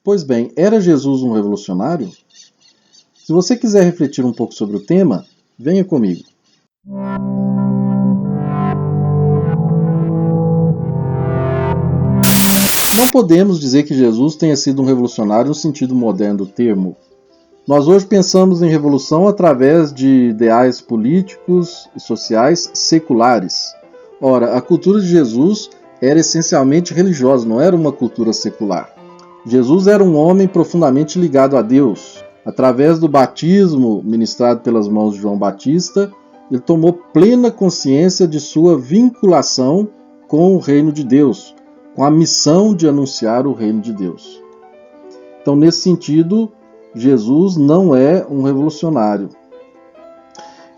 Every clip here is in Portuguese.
Pois bem, era Jesus um revolucionário? Se você quiser refletir um pouco sobre o tema, venha comigo. Não podemos dizer que Jesus tenha sido um revolucionário no sentido moderno do termo. Nós hoje pensamos em revolução através de ideais políticos e sociais seculares. Ora, a cultura de Jesus era essencialmente religiosa, não era uma cultura secular. Jesus era um homem profundamente ligado a Deus. Através do batismo ministrado pelas mãos de João Batista, ele tomou plena consciência de sua vinculação com o reino de Deus, com a missão de anunciar o reino de Deus. Então, nesse sentido, Jesus não é um revolucionário.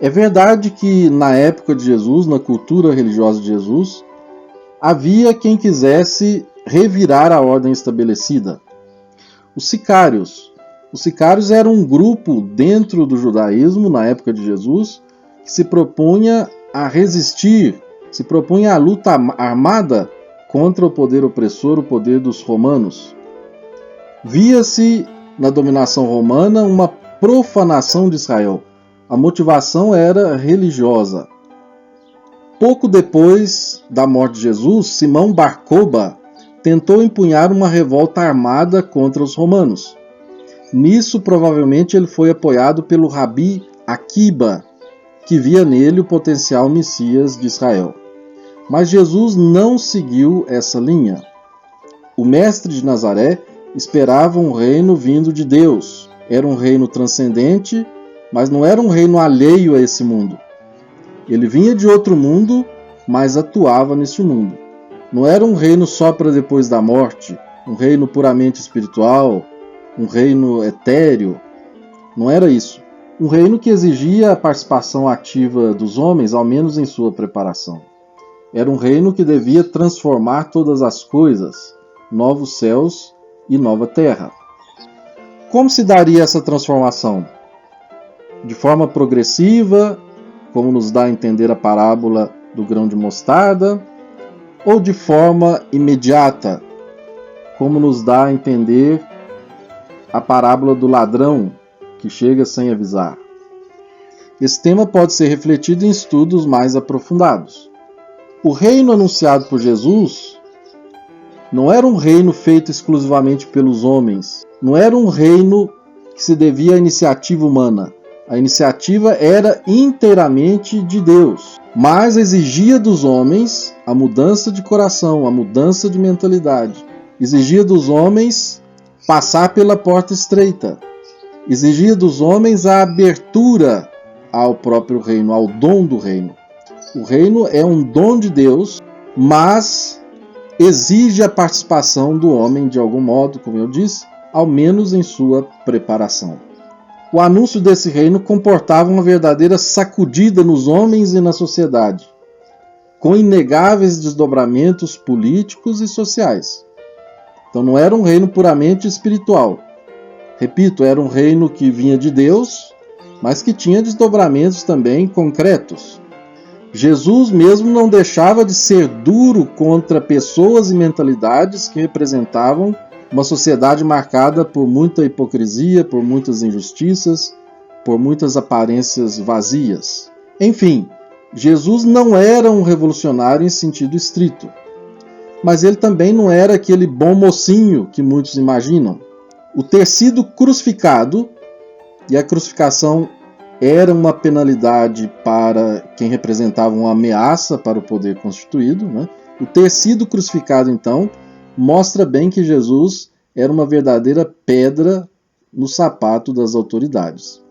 É verdade que na época de Jesus, na cultura religiosa de Jesus, havia quem quisesse revirar a ordem estabelecida. Os sicários. Os sicários eram um grupo dentro do judaísmo, na época de Jesus, que se propunha a resistir, se propunha a luta armada contra o poder opressor, o poder dos romanos. Via-se na dominação romana uma profanação de Israel. A motivação era religiosa. Pouco depois da morte de Jesus, Simão Bar Coba tentou empunhar uma revolta armada contra os romanos. Nisso, provavelmente, ele foi apoiado pelo Rabi Akiba, que via nele o potencial Messias de Israel. Mas Jesus não seguiu essa linha. O mestre de Nazaré esperava um reino vindo de Deus. Era um reino transcendente, mas não era um reino alheio a esse mundo. Ele vinha de outro mundo, mas atuava neste mundo. Não era um reino só para depois da morte, um reino puramente espiritual, um reino etéreo. Não era isso. Um reino que exigia a participação ativa dos homens, ao menos em sua preparação. Era um reino que devia transformar todas as coisas, novos céus e nova terra. Como se daria essa transformação? De forma progressiva, como nos dá a entender a parábola do grão de mostarda, ou de forma imediata, como nos dá a entender a parábola do ladrão que chega sem avisar? Esse tema pode ser refletido em estudos mais aprofundados. O reino anunciado por Jesus não era um reino feito exclusivamente pelos homens, não era um reino que se devia à iniciativa humana. A iniciativa era inteiramente de Deus, mas exigia dos homens a mudança de coração, a mudança de mentalidade. Exigia dos homens passar pela porta estreita. Exigia dos homens a abertura ao próprio reino, ao dom do reino. O reino é um dom de Deus, mas exige a participação do homem de algum modo, como eu disse, ao menos em sua preparação. O anúncio desse reino comportava uma verdadeira sacudida nos homens e na sociedade, com inegáveis desdobramentos políticos e sociais. Então não era um reino puramente espiritual. Repito, era um reino que vinha de Deus, mas que tinha desdobramentos também concretos. Jesus mesmo não deixava de ser duro contra pessoas e mentalidades que representavam uma sociedade marcada por muita hipocrisia, por muitas injustiças, por muitas aparências vazias. Enfim, Jesus não era um revolucionário em sentido estrito, mas ele também não era aquele bom mocinho que muitos imaginam. O ter sido crucificado, e a crucificação era uma penalidade para quem representava uma ameaça para o poder constituído, né? O ter sido crucificado, então, mostra bem que Jesus era uma verdadeira pedra no sapato das autoridades.